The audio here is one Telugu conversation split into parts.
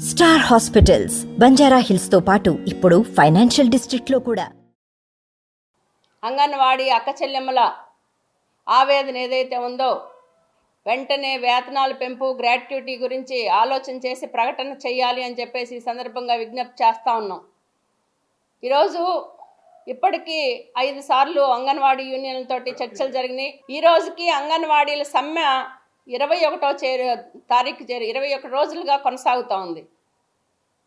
స్టార్ హాస్పిటల్స్ బంజారా హిల్స్ తో పాటు ఇప్పుడు ఫైనాన్షియల్ డిస్ట్రిక్ట్ లో కూడా. అంగన్వాడీ అక్క చెల్లెమ్మల ఆవేదన ఏదైతే ఉందో వెంటనే వేతనాల పెంపు గ్రాట్యుటీ గురించి ఆలోచన చేసి ప్రకటన చేయాలి అని చెప్పేసి ఈ సందర్భంగా విజ్ఞప్తి చేస్తూ ఉన్నాం. ఈరోజు ఇప్పటికీ 5 సార్లు అంగన్వాడీ యూనియన్లతోటి చర్చలు జరిగినాయి. ఈ రోజుకి అంగన్వాడీల సమ్మె 21వ తారీఖు 21 రోజులుగా కొనసాగుతూ ఉంది.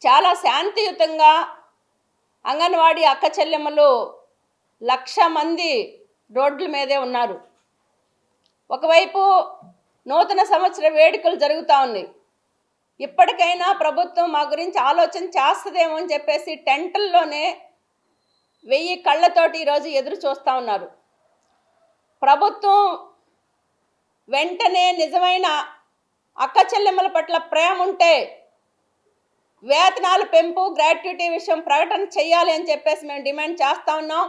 చాలా శాంతియుతంగా అంగన్వాడీ అక్క చెల్లెమ్మలు 1,00,000 మంది రోడ్ల మీదే ఉన్నారు. ఒకవైపు నూతన సంవత్సర వేడుకలు జరుగుతూ ఉన్నాయి. ఇప్పటికైనా ప్రభుత్వం మా గురించి ఆలోచన చేస్తుందేమో అని చెప్పేసి టెంట్ల్లోనే 1000 కళ్ళతోటి ఈరోజు ఎదురు చూస్తూ ఉన్నారు. ప్రభుత్వం వెంటనే నిజమైన అక్క చెల్లెమ్మల పట్ల ప్రేమ ఉంటే వేతనాల పెంపు గ్రాట్యుటీ విషయం ప్రకటన చేయాలి అని చెప్పేసి మేము డిమాండ్ చేస్తూ ఉన్నాం.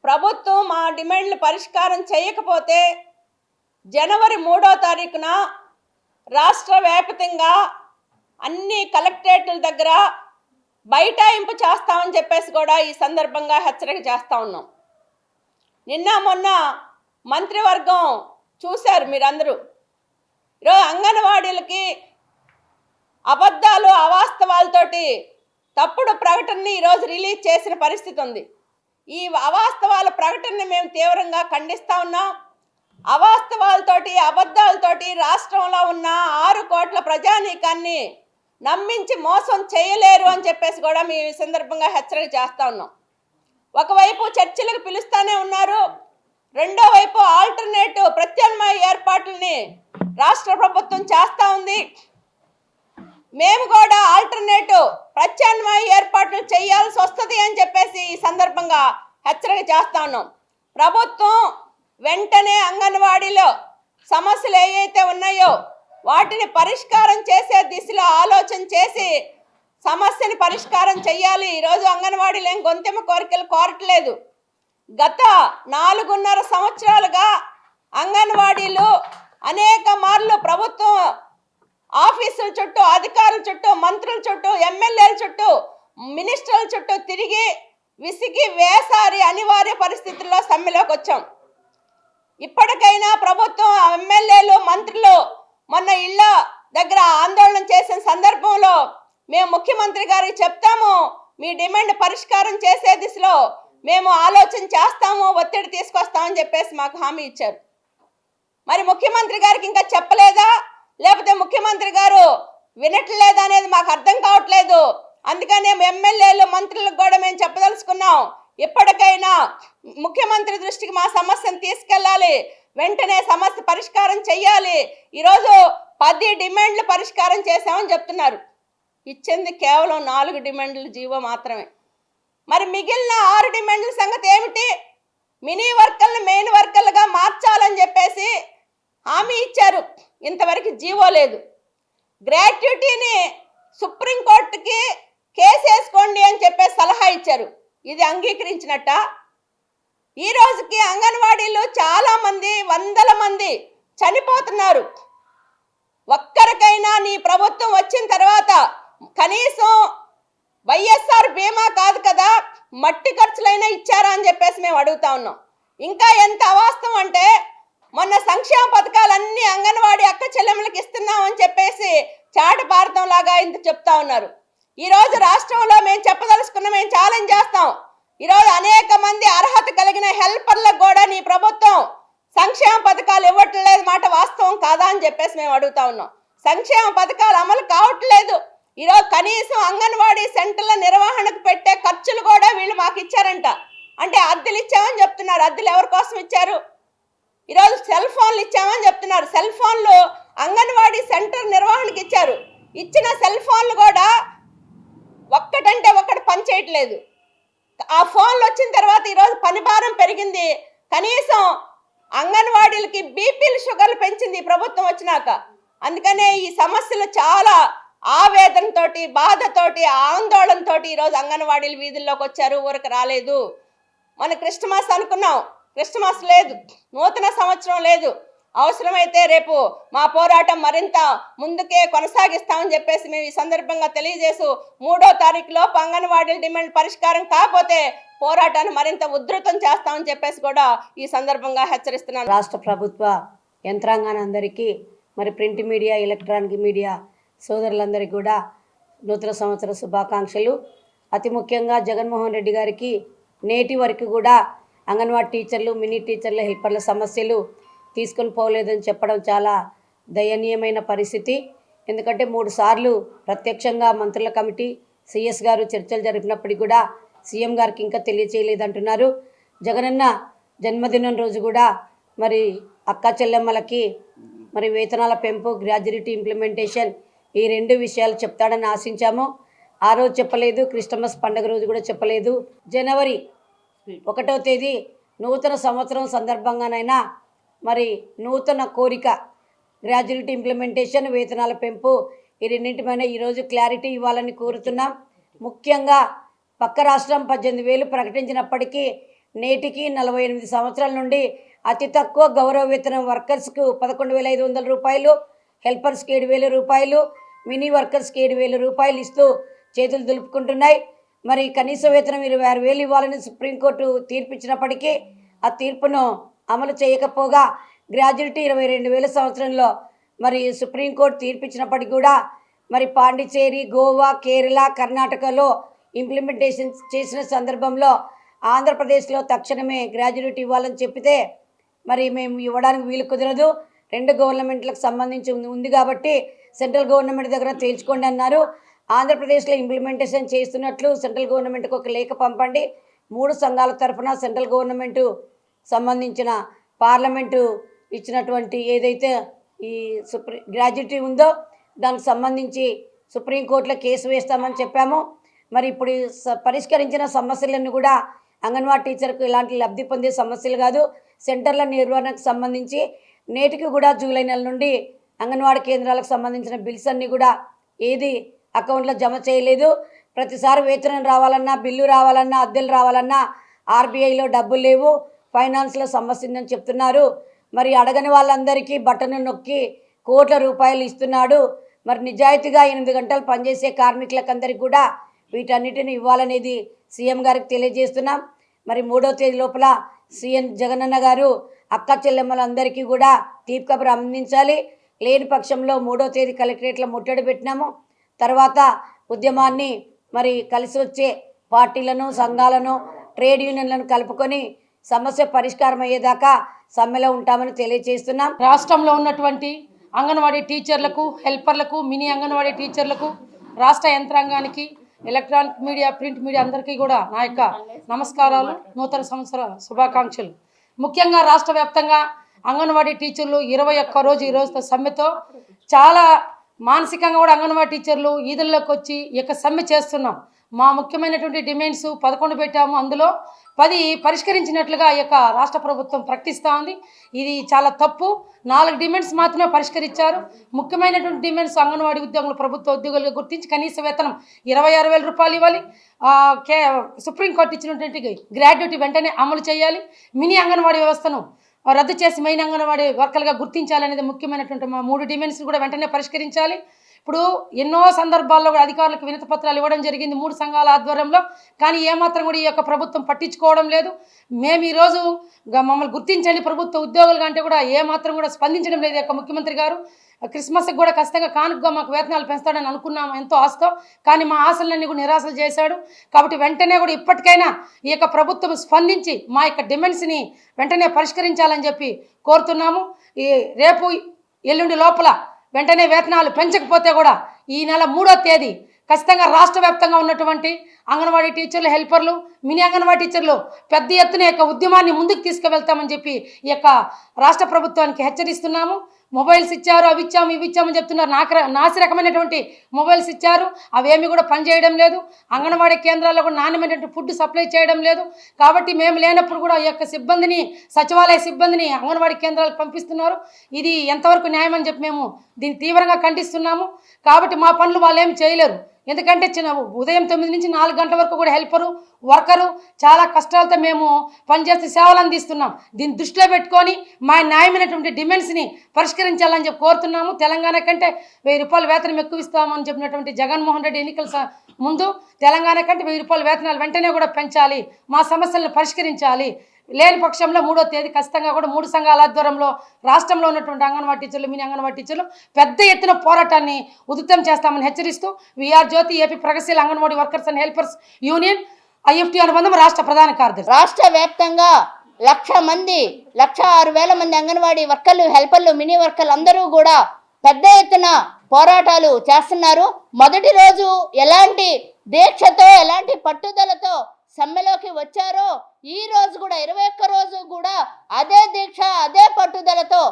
ప్రభుత్వం మా డిమాండ్లు పరిష్కారం చేయకపోతే జనవరి 3వ తారీఖున రాష్ట్ర వ్యాప్తంగా అన్ని కలెక్టరేట్ల దగ్గర బైఠాయింపు చేస్తామని చెప్పేసి కూడా ఈ సందర్భంగా హెచ్చరిక చేస్తూ ఉన్నాం. నిన్న మొన్న మంత్రివర్గం చూశారు మీరందరూ. ఈరోజు అంగన్వాడీలకి అబద్ధాలు అవాస్తవాలతోటి తప్పుడు ప్రకటనని ఈరోజు రిలీజ్ చేసిన పరిస్థితి ఉంది. ఈ అవాస్తవాల ప్రకటనని మేము తీవ్రంగా ఖండిస్తూ ఉన్నాం. అవాస్తవాలతోటి అబద్ధాలతోటి రాష్ట్రంలో ఉన్న 6 కోట్ల ప్రజానీకాన్ని నమ్మించి మోసం చేయలేరు అని చెప్పేసి కూడా మేము ఈ సందర్భంగా హెచ్చరిక చేస్తూ ఉన్నాం. ఒకవైపు చర్చలకు పిలుస్తూనే ఉన్నారు, రెండో వైపు ఆల్టర్నేటివ్ ప్రత్యామ్నాయ ఏర్పాట్లని రాష్ట్ర ప్రభుత్వం చేస్తూ ఉంది. మేము కూడా ఆల్టర్నేటివ్ ప్రత్యామ్నాయ ఏర్పాట్లు చేయాల్సి వస్తుంది అని చెప్పేసి ఈ సందర్భంగా హెచ్చరిక చేస్తూ ఉన్నాం. ప్రభుత్వం వెంటనే అంగన్వాడీలో సమస్యలు ఏవైతే ఉన్నాయో వాటిని పరిష్కారం చేసే దిశలో ఆలోచన చేసి సమస్యని పరిష్కారం చేయాలి. ఈరోజు అంగన్వాడీలు ఏం గొంతెమ్మ కోరికలు కోరట్లేదు. గత 4.5 సంవత్సరాలుగా అంగన్వాడీలు అనేక మార్లు ప్రభుత్వం ఆఫీసుల చుట్టూ, అధికారుల చుట్టూ, మంత్రుల చుట్టూ, ఎమ్మెల్యేల చుట్టూ, మినిస్టర్ల చుట్టూ తిరిగి విసిగి వేసారి అనివార్య పరిస్థితుల్లో సమ్మెలోకి వచ్చాం. ఇప్పటికైనా ప్రభుత్వం, ఎమ్మెల్యేలు, మంత్రులు మొన్న ఇళ్ళ దగ్గర ఆందోళన చేసిన సందర్భంలో మేము ముఖ్యమంత్రి గారికి చెప్తాము, మీ డిమాండ్ పరిష్కారం చేసే దిశలో మేము ఆలోచన చేస్తాము, ఒత్తిడి తీసుకొస్తామని చెప్పేసి మాకు హామీ ఇచ్చారు. మరి ముఖ్యమంత్రి గారికి ఇంకా చెప్పలేదా, లేకపోతే ముఖ్యమంత్రి గారు వినట్లేదా అనేది మాకు అర్థం కావట్లేదు. అందుకనే ఎమ్మెల్యేలు, మంత్రులకు కూడా మేము చెప్పదలుచుకున్నాం, ఇప్పటికైనా ముఖ్యమంత్రి దృష్టికి మా సమస్యను తీసుకెళ్ళాలి, వెంటనే సమస్య పరిష్కారం చెయ్యాలి. ఈరోజు 10 డిమాండ్లు పరిష్కారం చేశామని చెప్తున్నారు. ఇచ్చింది కేవలం 4 డిమాండ్లు జీవో మాత్రమే. మరి మిగిలిన 6 డిమాండ్ల సంగతి ఏమిటి? మినీ వర్కర్లు మెయిన్ వర్కర్లుగా మార్చాలని చెప్పేసి హామీ ఇచ్చారు, ఇంతవరకు జీవో లేదు. గ్రాట్యుటీని సుప్రీంకోర్టుకి కేసు వేసుకోండి అని చెప్పేసి సలహా ఇచ్చారు, ఇది అంగీకరించినట్ట? ఈ రోజుకి అంగన్వాడీలు చాలామంది, 100ల మంది చనిపోతున్నారు. ఒక్కరికైనా నీ ప్రభుత్వం వచ్చిన తర్వాత కనీసం వైఎస్ఆర్ బీమా కాదు కదా, మట్టి ఖర్చులైనా ఇచ్చారా అని చెప్పేసి మేము అడుగుతా ఉన్నాం. ఇంకా ఎంత అవాస్తవం అంటే మొన్న సంక్షేమ పథకాలన్నీ అంగన్వాడీ అక్క చెల్లెమ్మలకి ఇస్తున్నామని చెప్పేసి చాట భారతం లాగా ఇంత చెప్తా ఉన్నారు. ఈరోజు రాష్ట్రంలో మేము చెప్పదలుచుకున్న, మేము ఛాలెంజ్ చేస్తాం. ఈరోజు అనేక మంది అర్హత కలిగిన హెల్పర్లకు కూడా నీ ప్రభుత్వం సంక్షేమ పథకాలు ఇవ్వట్లేదు మాట వాస్తవం కాదా అని చెప్పేసి మేము అడుగుతా ఉన్నాం. సంక్షేమ పథకాలు అమలు కావట్లేదు. ఈరోజు కనీసం అంగన్వాడీ సెంటర్ల నిర్వహణకు పెట్టే ఖర్చులు కూడా వీళ్ళు మాకు ఇచ్చారంట. అంటే అద్దెలు ఇచ్చామని చెప్తున్నారు. అద్దెలు ఎవరి కోసం ఇచ్చారు? ఈరోజు సెల్ ఫోన్లు ఇచ్చామని చెప్తున్నారు. సెల్ ఫోన్లు అంగన్వాడీ సెంటర్ నిర్వహణకు ఇచ్చారు. ఇచ్చిన సెల్ ఫోన్లు కూడా ఒక్కటంటే ఒక్కటి పని చేయట్లేదు. ఆ ఫోన్లు వచ్చిన తర్వాత ఈరోజు పని భారం పెరిగింది. కనీసం అంగన్వాడీలకి బీపీలు, షుగర్లు పెంచింది ప్రభుత్వం వచ్చినాక. అందుకనే ఈ సమస్యలు చాలా ఆవేదనతోటి, బాధతోటి, ఆందోళనతోటి ఈరోజు అంగన్వాడీలు వీధుల్లోకి వచ్చారు. ఊరికి రాలేదు. మన క్రిస్మస్ అనుకున్నాం, క్రిస్మస్ లేదు, నూతన సంవత్సరం లేదు. అవసరమైతే రేపు మా పోరాటం మరింత ముందుకే కొనసాగిస్తామని చెప్పేసి మేము ఈ సందర్భంగా తెలియజేస్తూ 3వ తారీఖులో అంగన్వాడీ డిమాండ్ పరిష్కారం కాకపోతే పోరాటాన్ని మరింత ఉధృతం చేస్తామని చెప్పేసి కూడా ఈ సందర్భంగా హెచ్చరిస్తున్నాను. రాష్ట్ర ప్రభుత్వ యంత్రాంగానందరికీ మరి ప్రింట్ మీడియా, ఎలక్ట్రానిక్ మీడియా సోదరులందరికీ కూడా నూతన సంవత్సర శుభాకాంక్షలు. అతి ముఖ్యంగా జగన్మోహన్ రెడ్డి గారికి నేటి వరకు కూడా అంగన్వాడీ టీచర్లు, మినీ టీచర్ల, హెల్పర్ల సమస్యలు తీసుకొని పోలేదని చెప్పడం చాలా దయనీయమైన పరిస్థితి. ఎందుకంటే 3 సార్లు ప్రత్యక్షంగా మంత్రుల కమిటీ, సిఎస్ గారు చర్చలు జరిపినప్పటికీ కూడా సీఎం గారికి ఇంకా తెలియచేయలేదంటున్నారు. జగనన్న జన్మదినం రోజు కూడా మరి అక్క చెల్లెమ్మలకి మరి వేతనాల పెంపు, గ్రాడ్యుయేటీ ఇంప్లిమెంటేషన్ ఈ 2 విషయాలు చెప్తాడని ఆశించాము. ఆ రోజు చెప్పలేదు, క్రిస్టమస్ పండుగ రోజు కూడా చెప్పలేదు. జనవరి 1వ తేదీ నూతన సంవత్సరం సందర్భంగానైనా మరి నూతన కోరిక గ్రాడ్యుయేటీ ఇంప్లిమెంటేషన్, వేతనాల పెంపు ఈ రెండింటిపైన ఈరోజు క్లారిటీ ఇవ్వాలని కోరుతున్నాం. ముఖ్యంగా పక్క రాష్ట్రం 18,000 ప్రకటించినప్పటికీ నేటికి 48 సంవత్సరాల నుండి అతి తక్కువ గౌరవ వేతనం వర్కర్స్కు 11,500 రూపాయలు, హెల్పర్స్కి 7,000 రూపాయలు, మినీ వర్కర్స్కి 7,000 రూపాయలు ఇస్తూ చేతులు దులుపుకుంటున్నాయి. మరి కనీస వేతనం 26,000 ఇవ్వాలని సుప్రీంకోర్టు తీర్పిచ్చినప్పటికీ ఆ తీర్పును అమలు చేయకపోగా గ్రాడ్యుయేటీ 22,000 సంవత్సరంలో మరి సుప్రీంకోర్టు తీర్పిచ్చినప్పటికీ కూడా మరి పాండిచేరి, గోవా, కేరళ, కర్ణాటకలో ఇంప్లిమెంటేషన్ చేసిన సందర్భంలో ఆంధ్రప్రదేశ్లో తక్షణమే గ్రాడ్యుయేటీ ఇవ్వాలని చెప్పితే మరి మేము ఇవ్వడానికి వీలు కుదరదు, 2 గవర్నమెంట్లకు సంబంధించి ఉంది కాబట్టి సెంట్రల్ గవర్నమెంట్ దగ్గర తేల్చుకోండి అన్నారు. ఆంధ్రప్రదేశ్లో ఇంప్లిమెంటేషన్ చేస్తున్నట్లు సెంట్రల్ గవర్నమెంట్కి ఒక లేఖ పంపండి. 3 సంఘాల తరఫున సెంట్రల్ గవర్నమెంటు సంబంధించిన పార్లమెంటు ఇచ్చినటువంటి ఏదైతే ఈ గ్రాడ్యుయేటీ ఉందో దానికి సంబంధించి సుప్రీంకోర్టులో కేసు వేస్తామని చెప్పాము. మరి ఇప్పుడు పరిష్కరించిన సమస్యలన్నీ కూడా అంగన్వాడీ టీచర్కు ఇలాంటి లబ్ధి పొందే సమస్యలు కాదు. సెంటర్ల నిర్వహణకు సంబంధించి నేటికి కూడా జూలై నెల నుండి అంగన్వాడీ కేంద్రాలకు సంబంధించిన బిల్స్ అన్నీ కూడా ఏది అకౌంట్లో జమ చేయలేదు. ప్రతిసారి వేతనం రావాలన్నా, బిల్లు రావాలన్నా, అద్దెలు రావాలన్నా ఆర్బీఐలో డబ్బులు లేవు, ఫైనాన్స్లో సమస్య ఉందని చెప్తున్నారు. మరి అడగని వాళ్ళందరికీ బటన్ నొక్కి కోట్ల రూపాయలు ఇస్తున్నాడు. మరి నిజాయితీగా 8 గంటలు పనిచేసే కార్మికులకందరికీ కూడా వీటన్నిటిని ఇవ్వాలనేది సీఎం గారికి తెలియజేస్తున్నాం. మరి 3వ తేదీ లోపల సీఎం జగనన్న గారు అక్క చెల్లెమ్మలందరికీ కూడా తీపి కబురు అందించాలి. లేని పక్షంలో 3వ తేదీ కలెక్టరేట్లో ముట్టడి పెట్టినాము. తర్వాత ఉద్యమాన్ని మరి కలిసి వచ్చే పార్టీలను, సంఘాలను, ట్రేడ్ యూనియన్లను కలుపుకొని సమస్య పరిష్కారం అయ్యేదాకా సమ్మెలో ఉంటామని తెలియజేస్తున్నాం. రాష్ట్రంలో ఉన్నటువంటి అంగన్వాడీ టీచర్లకు, హెల్పర్లకు, మినీ అంగన్వాడీ టీచర్లకు, రాష్ట్ర యంత్రాంగానికి, ఎలక్ట్రానిక్ మీడియా, ప్రింట్ మీడియా అందరికీ కూడా నా యొక్క నమస్కారాలు, నూతన సంవత్సర శుభాకాంక్షలు. ముఖ్యంగా రాష్ట్ర వ్యాప్తంగా అంగన్వాడీ టీచర్లు 21 రోజు ఈ రోజుతో సమ్మెతో చాలా మానసికంగా కూడా అంగన్వాడీ టీచర్లు ఈదుల్లోకి వచ్చి ఈ యొక్క సమ్మె చేస్తున్నాం. మా ముఖ్యమైనటువంటి డిమాండ్స్ 11 పెట్టాము, అందులో 10 పరిష్కరించినట్లుగా ఈ యొక్క రాష్ట్ర ప్రభుత్వం ప్రకటిస్తూ ఉంది. ఇది చాలా తప్పు. 4 డిమాండ్స్ మాత్రమే పరిష్కరించారు. ముఖ్యమైనటువంటి డిమాండ్స్ అంగన్వాడీ ఉద్యోగులు ప్రభుత్వ ఉద్యోగులుగా గుర్తించి కనీస వేతనం 26,000 రూపాయలు ఇవ్వాలి. సుప్రీంకోర్టు ఇచ్చినటువంటి గ్రాడ్యుయేటీ వెంటనే అమలు చేయాలి. మినీ అంగన్వాడీ వ్యవస్థను రద్దు చేసి మెయిన్ అంగన్వాడీ వర్కర్లుగా గుర్తించాలనేది ముఖ్యమైనటువంటి మా 3 డిమాండ్స్ కూడా వెంటనే పరిష్కరించాలి. ఇప్పుడు ఎన్నో సందర్భాల్లో కూడా అధికారులకు వినతి పత్రాలు ఇవ్వడం జరిగింది 3 సంఘాల ఆధ్వర్యంలో. కానీ ఏమాత్రం కూడా ఈ యొక్క ప్రభుత్వం పట్టించుకోవడం లేదు. మేము ఈరోజు మమ్మల్ని గుర్తించండి ప్రభుత్వ ఉద్యోగులుగా అంటే కూడా ఏమాత్రం కూడా స్పందించడం లేదు. ఈ యొక్క ముఖ్యమంత్రి గారు క్రిస్మస్కి కూడా ఖచ్చితంగా కానుకగా మాకు వేతనాలు పెంచుతాడని అనుకున్నాము ఎంతో ఆశతో. కానీ మా ఆశలన్నీ కూడా నిరాశలు చేశాడు. కాబట్టి వెంటనే కూడా ఇప్పటికైనా ఈ యొక్క ప్రభుత్వం స్పందించి మా యొక్క డిమాండ్స్ని వెంటనే పరిష్కరించాలని చెప్పి కోరుతున్నాము. ఈ రేపు ఎల్లుండి లోపల వెంటనే వేతనాలు పెంచకపోతే కూడా ఈ నెల 3వ తేదీ ఖచ్చితంగా రాష్ట్ర వ్యాప్తంగా ఉన్నటువంటి అంగన్వాడీ టీచర్లు, హెల్పర్లు, మినీ అంగన్వాడీ టీచర్లు పెద్ద ఎత్తున యొక్క ఉద్యమాన్ని ముందుకు తీసుకువెళ్తామని చెప్పి ఈ యొక్క రాష్ట్ర ప్రభుత్వానికి హెచ్చరిస్తున్నాము. మొబైల్స్ ఇచ్చారు, అవి ఇచ్చాము, ఇవి ఇచ్చామని చెప్తున్నారు. నాసి రకమైనటువంటి మొబైల్స్ ఇచ్చారు, అవేమి కూడా పనిచేయడం లేదు. అంగన్వాడీ కేంద్రాల్లో కూడా నాణ్యమైనటువంటి ఫుడ్ సప్లై చేయడం లేదు. కాబట్టి మేము లేనప్పుడు కూడా ఈ యొక్క సిబ్బందిని, సచివాలయ సిబ్బందిని అంగన్వాడీ కేంద్రాలకు పంపిస్తున్నారు. ఇది ఎంతవరకు న్యాయం అని చెప్పి మేము దీన్ని తీవ్రంగా ఖండిస్తున్నాము. కాబట్టి మా పనులు వాళ్ళు ఏమి చేయలేరు. ఎందుకంటే ఉదయం 9 నుంచి 4 గంటల వరకు కూడా హెల్పరు వర్కరు చాలా కష్టాలతో మేము పనిచేస్తే సేవలు అందిస్తున్నాం. దీన్ని దృష్టిలో పెట్టుకొని మా న్యాయమైనటువంటి డిమాండ్స్ని పరిష్కరించాలని చెప్పి కోరుతున్నాము. తెలంగాణ కంటే 1000 రూపాయల వేతనం ఎక్కువ ఇస్తామని చెప్పినటువంటి జగన్మోహన్ రెడ్డి ఎన్నికల ముందు తెలంగాణ కంటే 1000 రూపాయల వేతనాలు వెంటనే కూడా పెంచాలి, మా సమస్యలను పరిష్కరించాలి. లేని పక్షంలో 3వ తేదీ ఖచ్చితంగా కూడా 3 సంఘాల ఆధ్వర్యంలో రాష్ట్రంలో ఉన్నటువంటి అంగన్వాడీ టీచర్లు, మినీ అంగన్వాడీ టీచర్లు పెద్ద ఎత్తున పోరాటాన్ని ఉధృతం చేస్తామని హెచ్చరిస్తూ వీఆర్ జ్యోతి ఏపీ ప్రగతిశీల anganwadi workers and helpers union IFT అనుబంధం రాష్ట్ర ప్రధాన కార్యదర్శి. రాష్ట్ర వ్యాప్తంగా 1,06,000 మంది అంగన్వాడీ వర్కర్లు, హెల్పర్లు, మినీ వర్కర్లు అందరూ కూడా పెద్ద ఎత్తున పోరాటాలు చేస్తున్నారు. మొదటి రోజు ఎలాంటి దీక్షతో, ఎలాంటి పట్టుదలతో సమ్మెలోకి వచ్చారో ఈ రోజు కూడా 21 రోజు కూడా అదే దీక్ష, అదే పట్టుదలతో,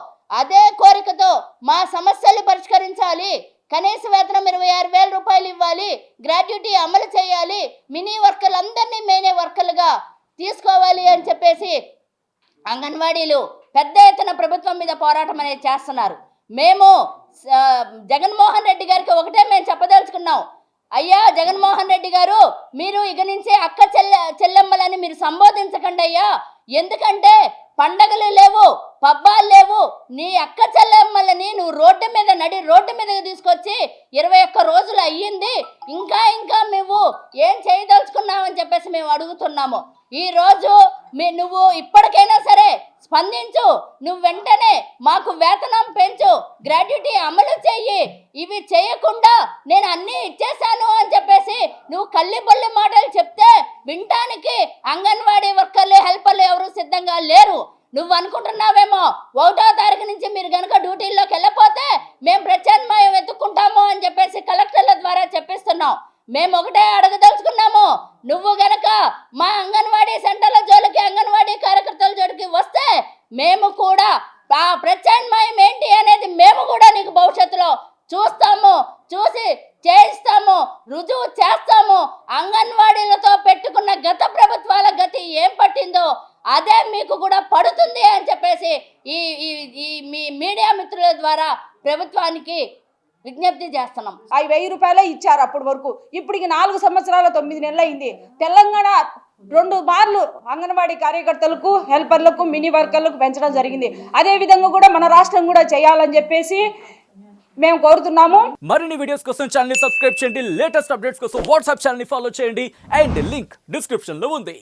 అదే కోరికతో మా సమస్యలు పరిష్కరించాలి, కనీస వేతనం 26,000 రూపాయలు ఇవ్వాలి, గ్రాడ్యుటీ అమలు చేయాలి, మినీ వర్కర్లందరినీ మేనే వర్కర్లుగా తీసుకోవాలి అని చెప్పేసి అంగన్వాడీలు పెద్ద ఎత్తున ప్రభుత్వం మీద పోరాటం అనేది చేస్తున్నారు. మేము జగన్మోహన్ రెడ్డి గారికి ఒకటే మేము చెప్పదలుచుకున్నాం, అయ్యా జగన్మోహన్ రెడ్డి గారు, మీరు ఇక నుంచి అక్క చెల్లెమ్మలని మీరు సంబోధించకండి అయ్యా. ఎందుకంటే పండగలు లేవు, పబ్బాలు లేవు. నీ అక్క చెల్లెమ్మలని నువ్వు రోడ్డు మీదకి తీసుకొచ్చి 21 రోజులు అయ్యింది. ఇంకా మేము ఏం చేయదలుచుకున్నామని చెప్పేసి మేము అడుగుతున్నాము. ఈరోజు నువ్వు ఇప్పటికైనా సరే స్పందించు, నువ్వు వెంటనే మాకు వేతనం పెంచు, గ్రాడ్యుటీ అమలు చెయ్యి. ఇవి చేయకుండా నేను అన్నీ ఇచ్చేసాను అని చెప్పేసి నువ్వు కల్లిబొల్లి మాటలు చెప్తే వినటానికి అంగన్వాడీ వర్కర్లు, హెల్పర్లు ఎవరు సిద్ధంగా లేరు. నువ్వు అనుకుంటున్నావేమో 1వ తారీఖు నుంచి మీరు కనుక డ్యూటీల్లోకి వెళ్ళకపోతే మేము ప్రత్యామ్నాయం వెతుక్కుంటాము అని చెప్పేసి కలెక్టర్ల ద్వారా చెప్పిస్తున్నాం. మేము ఒకటే అడగదలుచుకున్నాము, నువ్వు గనక మా అంగన్వాడీ సెంటర్ల జోలికి, అంగన్వాడీ కార్యకర్తల జోలికి వస్తే మేము కూడా ఆ ప్రత్యామ్నాయం ఏంటి అనేది మేము కూడా నీకు భవిష్యత్తులో చూస్తాము, చూసి చేయిస్తాము, రుజువు చేస్తాము. అంగన్వాడీలతో పెట్టుకున్న గత ప్రభుత్వాల గతి ఏం పట్టిందో అదే మీకు కూడా పడుతుంది అని చెప్పేసి ఈ మీ మీడియా మిత్రుల ద్వారా ప్రభుత్వానికి విజ్ఞప్తి చేస్తున్నాం. 1000 రూపాయలే ఇచ్చారు అప్పటి వరకు. ఇప్పటికి 4 సంవత్సరాల 9 నెలలు అయింది. తెలంగాణ 2 మార్లు అంగన్వాడీ కార్యకర్తలకు, హెల్పర్లకు, మినీ వర్కర్లకు పెంచడం జరిగింది. అదే విధంగా కూడా మన రాష్ట్రం కూడా చేయాలని చెప్పేసి మేము కోరుతున్నాము. మరిన్ని వీడియోస్ కోసం ఛానల్ ని సబ్స్క్రైబ్ చేయండి, లేటెస్ట్ అప్డేట్స్ కోసం వాట్సాప్ ఛానల్ ని ఫాలో చేయండి, అండ్ లింక్ డిస్క్రిప్షన్ లో ఉంది.